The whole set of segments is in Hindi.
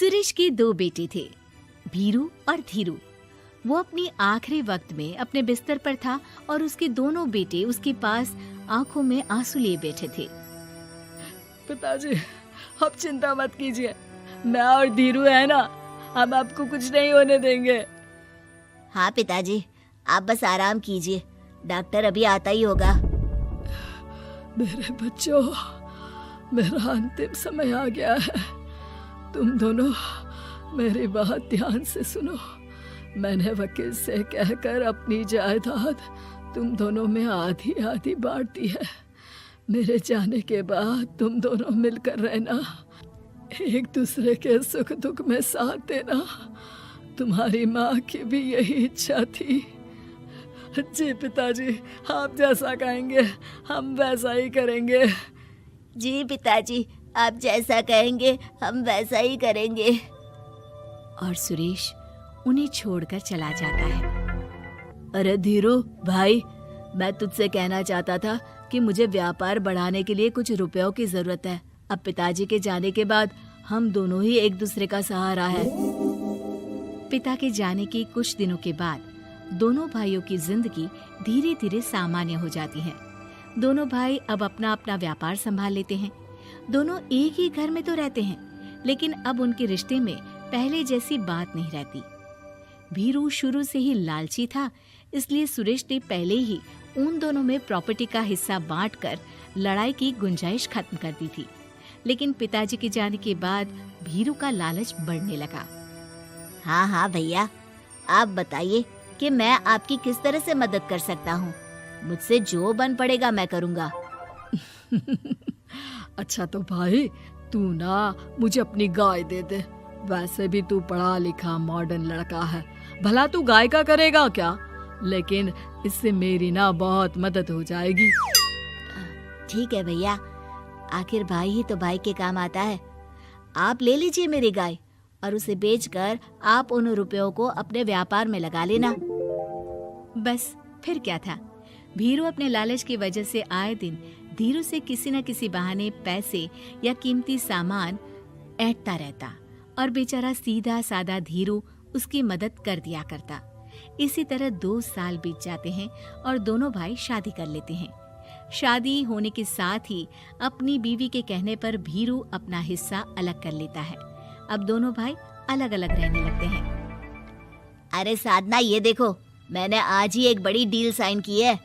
सुरेश के दो बेटे थे, भीरू और धीरू। वो अपनी आखिरी वक्त में अपने बिस्तर पर था और उसके दोनों बेटे उसके पास आंखों में आंसू लिए बैठे थे। पिताजी, आप चिंता मत कीजिए, मैं और धीरू है ना, हम आपको कुछ नहीं होने देंगे। हाँ पिताजी, आप बस आराम कीजिए, डॉक्टर अभी आता ही होगा। मेरे बच्चों, मेरा अंतिम समय आ गया है। तुम दोनों मेरी बात ध्यान से सुनो। मैंने वकील से कहकर अपनी जायदाद तुम दोनों में आधी आधी बांट दी है। मेरे जाने के बाद तुम दोनों मिलकर रहना, एक दूसरे के सुख दुख में साथ देना। तुम्हारी माँ की भी यही इच्छा थी। जी पिताजी, आप जैसा कहेंगे हम वैसा ही करेंगे। जी पिताजी, आप जैसा कहेंगे हम वैसा ही करेंगे। और सुरेश उन्हें छोड़कर चला जाता है। अरे धीरू भाई, मैं तुझसे कहना चाहता था कि मुझे व्यापार बढ़ाने के लिए कुछ रुपयों की जरूरत है। अब पिताजी के जाने के बाद हम दोनों ही एक दूसरे का सहारा है। पिता के जाने के कुछ दिनों के बाद दोनों भाइयों की जिंदगी धीरे धीरे सामान्य हो जाती है। दोनों भाई अब अपना अपना व्यापार संभाल लेते हैं। दोनों एक ही घर में तो रहते हैं, लेकिन अब उनके रिश्ते में पहले जैसी बात नहीं रहती। भीरू शुरू से ही लालची था, इसलिए सुरेश ने पहले ही उन दोनों में प्रॉपर्टी का हिस्सा बांटकर लड़ाई की गुंजाइश खत्म कर दी थी। लेकिन पिताजी के जाने के बाद भीरू का लालच बढ़ने लगा। हाँ भैया, आप बताइए कि मैं आपकी किस तरह से मदद कर सकता हूँ। मुझसे जो बन पड़ेगा मैं करूँगा। अच्छा तो भाई, तू ना मुझे अपनी गाय दे दे। वैसे भी तू पढ़ा लिखा मॉडर्न लड़का है, भला तू गाय का करेगा क्या? लेकिन इससे मेरी ना बहुत मदद हो जाएगी। ठीक है भैया, आखिर भाई ही तो भाई के काम आता है। आप ले लीजिए मेरी गाय और उसे बेचकर आप उन रुपयों को अपने व्यापार में लगा लेना। बस फिर क्या था, भीरू अपने लालच की वजह से आए दिन धीरू से किसी न किसी बहाने पैसे या कीमती सामान ऐंठता रहता और बेचारा सीधा सादा धीरू उसकी मदद कर दिया करता। इसी तरह 2 साल बीत जाते हैं और दोनों भाई शादी कर लेते हैं। शादी होने के साथ ही अपनी बीवी के कहने पर भीरू अपना हिस्सा अलग कर लेता है। अब दोनों भाई अलग अलग रहने लगते हैं। अरे साधना, ये देखो, मैंने आज ही एक बड़ी डील साइन की है।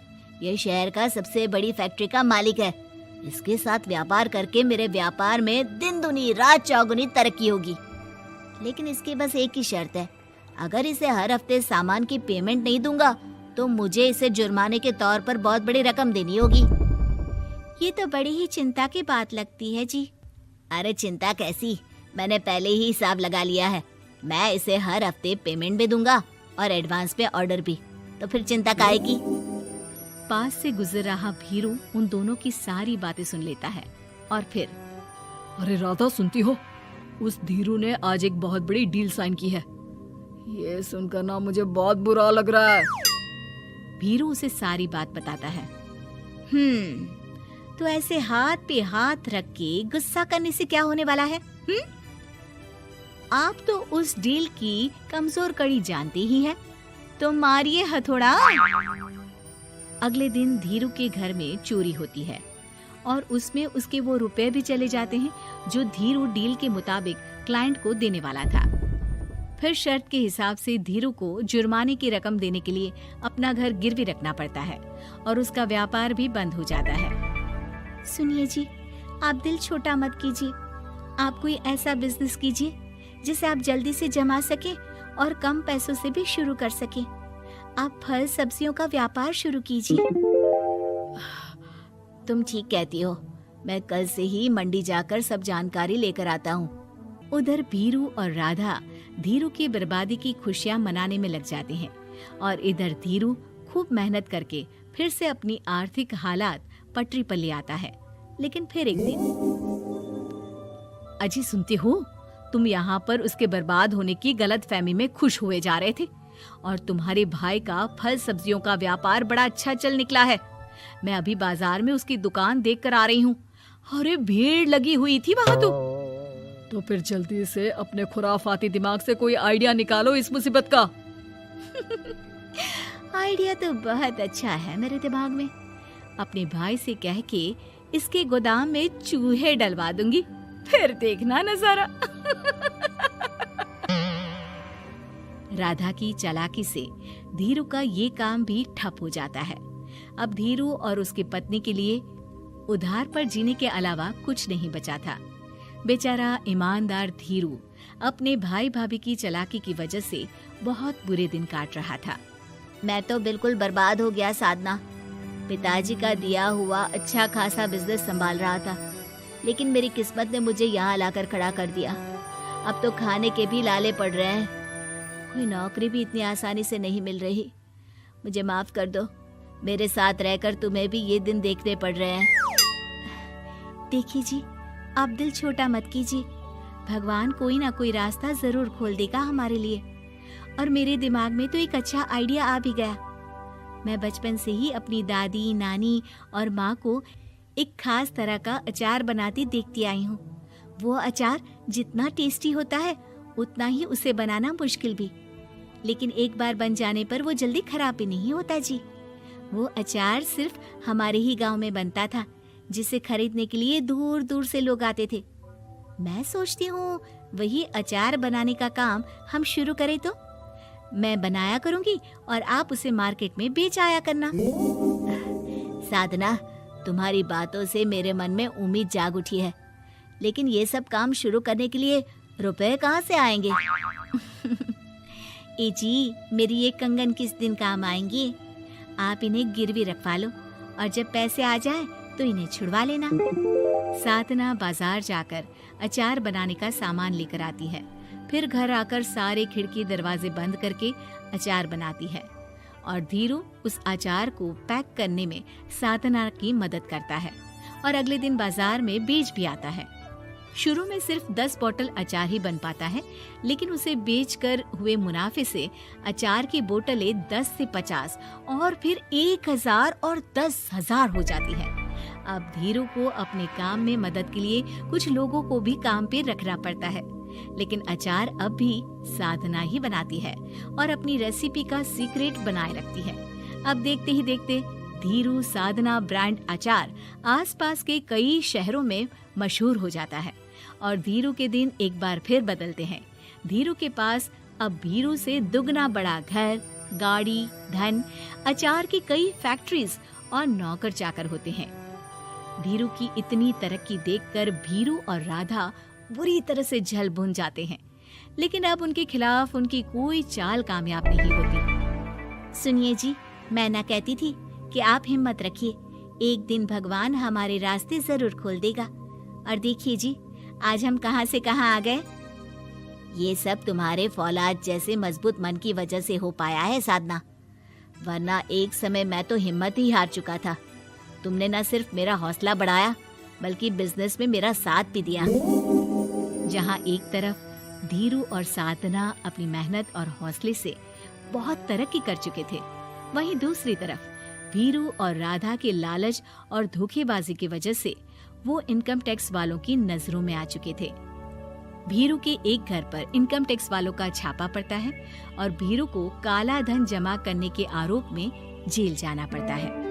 ये शहर का सबसे बड़ी फैक्ट्री का मालिक है। इसके साथ व्यापार करके मेरे व्यापार में दिन दुनी रात चौगुनी तरक्की होगी। लेकिन इसकी बस एक ही शर्त है, अगर इसे हर हफ्ते सामान की पेमेंट नहीं दूंगा तो मुझे इसे जुर्माने के तौर पर बहुत बड़ी रकम देनी होगी। ये तो बड़ी ही चिंता की बात लगती है जी। अरे चिंता कैसी, मैंने पहले ही हिसाब लगा लिया है। मैं इसे हर हफ्ते पेमेंट भी दूंगा और एडवांस पे ऑर्डर भी, तो फिर चिंता काहे की। पास से गुजर रहा भीरू उन दोनों की सारी बातें सुन लेता है और फिर, अरे राधा, सुनती हो? उस धीरू ने आज एक बहुत बड़ी डील साइन की है। ये सुनकर ना मुझे बहुत बुरा लग रहा है। भीरू उसे सारी बात बताता है। तो ऐसे हाथ पे हाथ रख के गुस्सा करने से क्या होने वाला है? आप तो उस डील की कमजोर कड़ी जानते ही हैं, तो मारिए हथौड़ा। अगले दिन धीरू के घर में चोरी होती है और उसमें उसके वो रुपए भी चले जाते हैं जो धीरू डील के मुताबिक क्लाइंट को देने वाला था। फिर शर्त के हिसाब से धीरू को जुर्माने की रकम देने के लिए अपना घर गिरवी रखना पड़ता है और उसका व्यापार भी बंद हो जाता है। सुनिए जी, आप दिल छोटा मत कीजिए। आप कोई ऐसा बिजनेस कीजिए जिसे आप जल्दी से जमा सके और कम पैसों से भी शुरू कर सके। आप फल सब्जियों का व्यापार शुरू कीजिए। तुम ठीक कहती हो, मैं कल से ही मंडी जाकर सब जानकारी लेकर आता हूँ। उधर भीरू और राधा धीरू की बर्बादी की खुशियां मनाने में लग जाते हैं और इधर धीरू खूब मेहनत करके फिर से अपनी आर्थिक हालात पटरी पर ले आता है। लेकिन फिर एक दिन, अजी सुनती हो, तुम यहाँ पर उसके बर्बाद होने की गलतफहमी में खुश हुए जा रहे थे और तुम्हारे भाई का फल सब्जियों का व्यापार बड़ा अच्छा चल निकला है। मैं अभी बाजार में उसकी दुकान देख कर आ रही हूँ। अरे भीड़ लगी हुई थी वहां तो। तो फिर जल्दी से अपने खुराफाती दिमाग से कोई आइडिया निकालो इस मुसीबत का। आइडिया तो बहुत अच्छा है मेरे दिमाग में। अपने भाई से कह के इसके गोदाम में चूहे डलवा दूंगी, फिर देखना नजारा। राधा की चालाकी से धीरू का ये काम भी ठप हो जाता है। अब धीरू और उसकी पत्नी के लिए उधार पर जीने के अलावा कुछ नहीं बचा था। बेचारा ईमानदार धीरू अपने भाई भाभी की चालाकी की वजह से बहुत बुरे दिन काट रहा था। मैं तो बिल्कुल बर्बाद हो गया साधना। पिताजी का दिया हुआ अच्छा खासा बिजनेस संभाल रहा था, लेकिन मेरी किस्मत ने मुझे यहाँ लाकर खड़ा कर दिया। अब तो खाने के भी लाले पड़ रहे हैं। कोई नौकरी भी इतनी आसानी से नहीं मिल रही। मुझे माफ कर दो, मेरे साथ रहकर तुम्हें भी ये दिन देखने पड़ रहे हैं। देखिए जी, आप दिल छोटा मत कीजिए। भगवान कोई ना कोई रास्ता जरूर खोल देगा हमारे लिए। और मेरे दिमाग में तो एक अच्छा आइडिया आ भी गया। मैं बचपन से ही अपनी दादी, नानी और माँ को एक खास तरह का अचार बनाती देखती आई हूँ। वो अचार जितना टेस्टी होता है उतना ही उसे बनाना मुश्किल भी, लेकिन एक बार बन जाने पर वो जल्दी खराब भी नहीं होता जी। वो अचार सिर्फ हमारे ही गांव में बनता था, जिसे खरीदने के लिए दूर दूर से लोग आते थे। मैं सोचती हूँ वही अचार बनाने का काम हम शुरू करें तो। मैं बनाया करूंगी और आप उसे मार्केट में बेच आया करना। साधना, तुम्हारी बातों से मेरे मन में उम्मीद जाग उठी है, लेकिन ये सब काम शुरू करने के लिए रुपए कहाँ से आएंगे? ए जी, मेरी ये कंगन किस दिन काम आएंगी? आप इन्हें गिरवी रखवा लो और जब पैसे आ जाए तो इन्हें छुड़वा लेना। साधना बाजार जाकर अचार बनाने का सामान लेकर आती है। फिर घर आकर सारे खिड़की दरवाजे बंद करके अचार बनाती है और धीरू उस अचार को पैक करने में साधना की मदद करता है और अगले दिन बाजार में बेच भी आता है। शुरू में सिर्फ 10 बोतल अचार ही बन पाता है, लेकिन उसे बेचकर हुए मुनाफे से अचार की बोतलें 10 से 50 और फिर 1000 और 10,000 हो जाती है। अब धीरू को अपने काम में मदद के लिए कुछ लोगों को भी काम पे रखना पड़ता है, लेकिन अचार अब भी साधना ही बनाती है और अपनी रेसिपी का सीक्रेट बनाए रखती है। अब देखते ही देखते धीरू साधना ब्रांड अचार आसपास के कई शहरों में मशहूर हो जाता है और धीरू के दिन एक बार फिर बदलते हैं। धीरू के पास अब भीरू से दुगना बड़ा घर, गाड़ी, धन, अचार की कई फैक्ट्रीज और नौकर चाकर होते हैं। धीरू की इतनी तरक्की देखकर भीरू और राधा बुरी तरह से जल भुन जाते हैं, लेकिन अब उनके खिलाफ उनकी कोई चाल कामयाब नहीं होती। सुनिए जी, मैं ना कहती थी कि आप हिम्मत रखिए, एक दिन भगवान हमारे रास्ते जरूर खोल देगा। और देखिए जी, आज हम कहाँ से कहाँ आ गए। ये सब तुम्हारे फौलाद जैसे मजबूत मन की वजह से हो पाया है साधना, वरना एक समय मैं तो हिम्मत ही हार चुका था। तुमने न सिर्फ मेरा हौसला बढ़ाया बल्कि बिजनेस में मेरा साथ भी दिया। जहाँ एक तरफ धीरू और साधना अपनी मेहनत और हौसले से बहुत तरक्की कर चुके थे, वहीं दूसरी तरफ भीरू और राधा के लालच और धोखेबाजी की वजह से वो इनकम टैक्स वालों की नजरों में आ चुके थे। भीरू के एक घर पर इनकम टैक्स वालों का छापा पड़ता है और भीरू को काला धन जमा करने के आरोप में जेल जाना पड़ता है।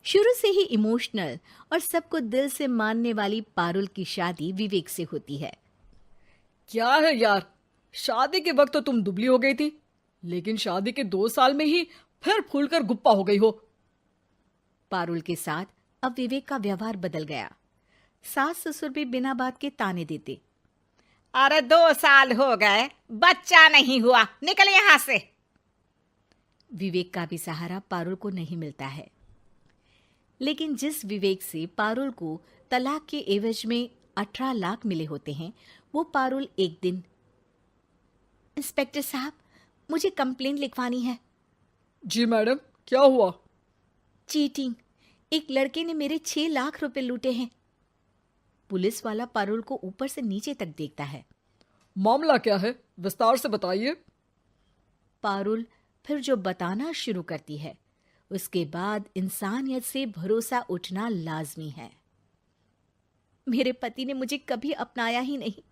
शुरू से ही इमोशनल और सबको दिल से मानने वाली पारुल की शादी विवेक से होती है। क्या है यार, शादी के वक्त तो तुम दुबली हो गई थी, लेकिन शादी के 2 साल में ही फिर फूलकर गुप्पा हो गई हो। पारुल के साथ अब विवेक का व्यवहार बदल गया। सास ससुर भी बिना बात के ताने देते। अरे 2 साल हो गए, बच्चा नहीं हुआ, निकल यहाँ से। विवेक का भी सहारा पारुल को नहीं मिलता है, लेकिन जिस विवेक से पारुल को तलाक के एवज में 18 लाख मिले होते हैं, वो पारुल एक दिन, इंस्पेक्टर साहब, मुझे कंप्लेंट लिखवानी है। जी मैडम, क्या हुआ? चीटिंग, एक लड़के ने मेरे 6 लाख रुपए लूटे हैं। पुलिस वाला पारुल को ऊपर से नीचे तक देखता है। मामला क्या है, विस्तार से बताइए। पारुल फिर जो बताना शुरू करती है, उसके बाद इंसानियत से भरोसा उठना लाजमी है। मेरे पति ने मुझे कभी अपनाया ही नहीं।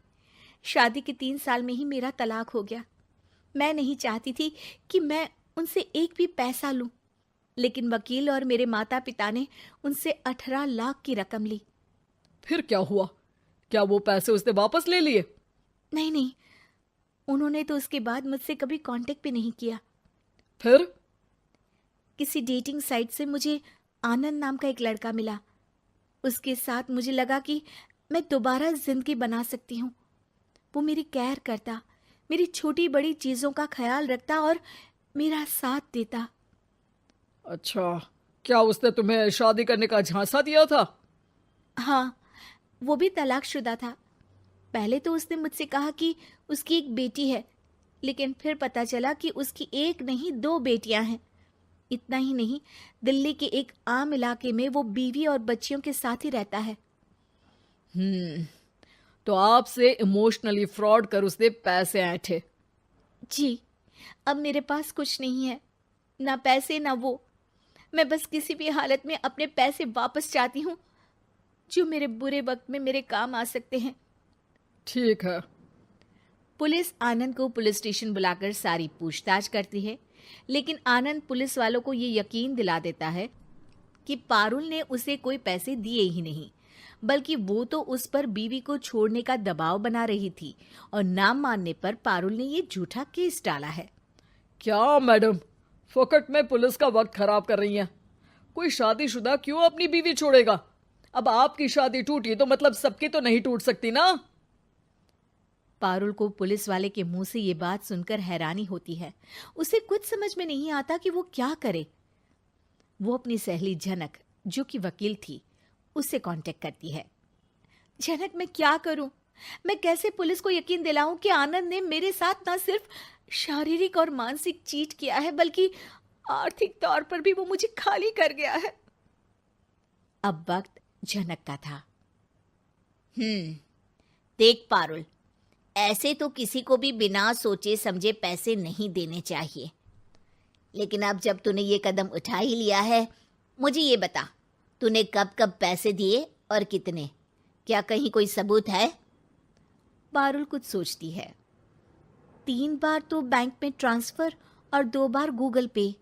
शादी के 3 साल में ही मेरा तलाक हो गया। मैं नहीं चाहती थी कि मैं उनसे एक भी पैसा लूं, लेकिन वकील और मेरे माता पिता ने उनसे 18 लाख की रकम ली। फिर क्या हुआ? क्या वो पैसे उसने वापस ले लिए? नहीं नहीं, उन्होंने तो उसके बाद मुझसे कभी कांटेक्ट भी नहीं किया। फिर? किसी डेटिंग साइट से मुझे आनंद नाम का एक लड़का मिला। उसके साथ मुझे लगा कि मैं दोबारा जिंदगी बना सकती हूँ। वो मेरी केयर करता, मेरी छोटी बड़ी चीजों का ख्याल रखता और मेरा साथ देता। अच्छा, क्या उसने तुम्हें शादी करने का झांसा दिया था? हाँ, वो भी तलाकशुदा था। पहले तो उसने मुझसे कहा कि उसकी एक बेटी है, लेकिन फिर पता चला कि उसकी एक नहीं 2 बेटियां हैं। इतना ही नहीं, दिल्ली के एक आम इलाके में वो बीवी और बच्चियों के साथ ही रहता है। तो आपसे इमोशनली फ्रॉड कर उसने पैसे ऐंठे? जी, अब मेरे पास कुछ नहीं है, ना पैसे ना वो। मैं बस किसी भी हालत में अपने पैसे वापस चाहती हूँ, जो मेरे बुरे वक्त में मेरे काम आ सकते हैं। ठीक है। पुलिस आनंद को पुलिस स्टेशन बुलाकर सारी पूछताछ करती है, लेकिन आनंद पुलिस वालों को ये यकीन दिला देता है कि पारुल ने उसे कोई पैसे दिए ही नहीं, बल्कि वो तो उस पर बीवी को छोड़ने का दबाव बना रही थी और ना मानने पर पारुल ने ये झूठा केस डाला है। क्या मैडम, फोकट में पुलिस का वक्त खराब कर रही हैं? कोई शादीशुदा क्यों अपनी बीवी छोड़ेगा? अब आपकी शादी टूटी तो मतलब सबकी तो नहीं टूट सकती ना? पारुल को पुलिस वाले के मुंह से ये बात सुनकर हैरानी होती है। उसे कुछ समझ में नहीं आता कि वो क्या करे। वो अपनी सहेली झनक, जो कि वकील थी, उससे कांटेक्ट करती है। झनक, मैं क्या करूं? मैं कैसे पुलिस को यकीन दिलाऊं कि आनंद ने मेरे साथ न सिर्फ शारीरिक और मानसिक चीट किया है, बल्कि आर्थिक तौर पर भी वो मुझे खाली कर गया है। अब वक्त झनक का था। देख पारुल, ऐसे तो किसी को भी बिना सोचे समझे पैसे नहीं देने चाहिए, लेकिन अब जब तूने ये कदम उठा ही लिया है, मुझे ये बता, तूने कब कब पैसे दिए और कितने? क्या कहीं कोई सबूत है? पारुल कुछ सोचती है। 3 बार तो बैंक में ट्रांसफर और 2 बार गूगल पे।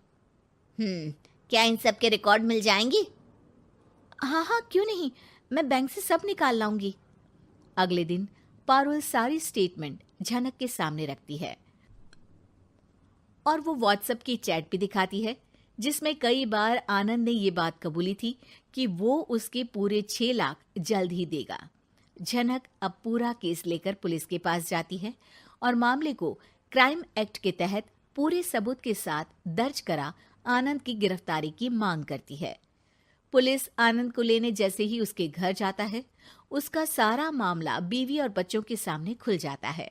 क्या इन सब के रिकॉर्ड मिल जाएंगे? हाँ हाँ, क्यों नहीं, मैं बैंक से सब निकाल लाऊंगी। अगले दिन पारुल सारी स्टेटमेंट झनक के सामने रखती है और वो व्हाट्सएप की चैट भी दिखाती है, जिसमें कई बार आनंद ने ये बात कबूली थी कि वो उसके पूरे 6 लाख जल्द ही देगा। झनक अब पूरा केस लेकर पुलिस के पास जाती है और मामले को क्राइम एक्ट के तहत पूरे सबूत के साथ दर्ज करा आनंद की गिरफ्तारी की मांग करती है। पुलिस आनंद को लेने जैसे ही उसके घर जाता है, उसका सारा मामला बीवी और बच्चों के सामने खुल जाता है।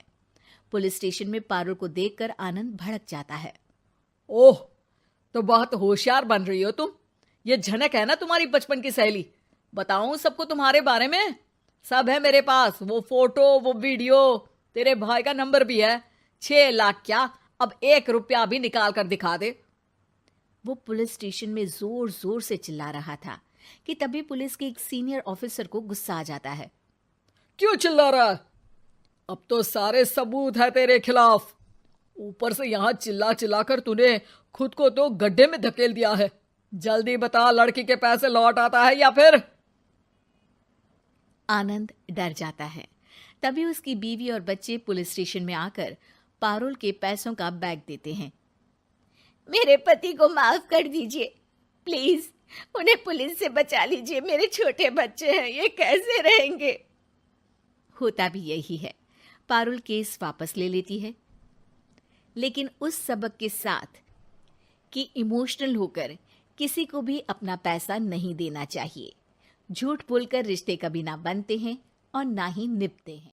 पुलिस स्टेशन में पारुल को देखकर आनंद भड़क जाता है। ओह, तो बहुत होशियार बन रही हो तुम। ये झनक है ना तुम्हारी बचपन की सहेली? बताऊं सबको तुम्हारे बारे में? सब है मेरे पास, वो फोटो, वो वीडियो, तेरे भाई का नंबर भी है। 6 लाख क्या, अब 1 रुपया भी निकाल कर दिखा दे। वो पुलिस स्टेशन में जोर जोर से चिल्ला रहा था कि तभी पुलिस के एक सीनियर ऑफिसर को गुस्सा आ जाता है। क्यों चिल्ला रहा है? अब तो सारे सबूत है तेरे खिलाफ। ऊपर से यहां चिल्ला चिल्ला कर तूने खुद को तो गड्ढे में धकेल दिया है। जल्दी बता, लड़की के पैसे लौट आता है या फिर? आनंद डर जाता है। तभी उसकी बीवी और बच्चे पुलिस स्टेशन में आकर पारुल के पैसों का बैग देते हैं। मेरे पति को माफ कर दीजिए, प्लीज उन्हें पुलिस से बचा लीजिए। मेरे छोटे बच्चे हैं, ये कैसे रहेंगे? होता भी यही है। पारुल केस वापस ले लेती है, लेकिन उस सबक के साथ कि इमोशनल होकर किसी को भी अपना पैसा नहीं देना चाहिए। झूठ बोलकर रिश्ते कभी ना बनते हैं और ना ही निभते हैं।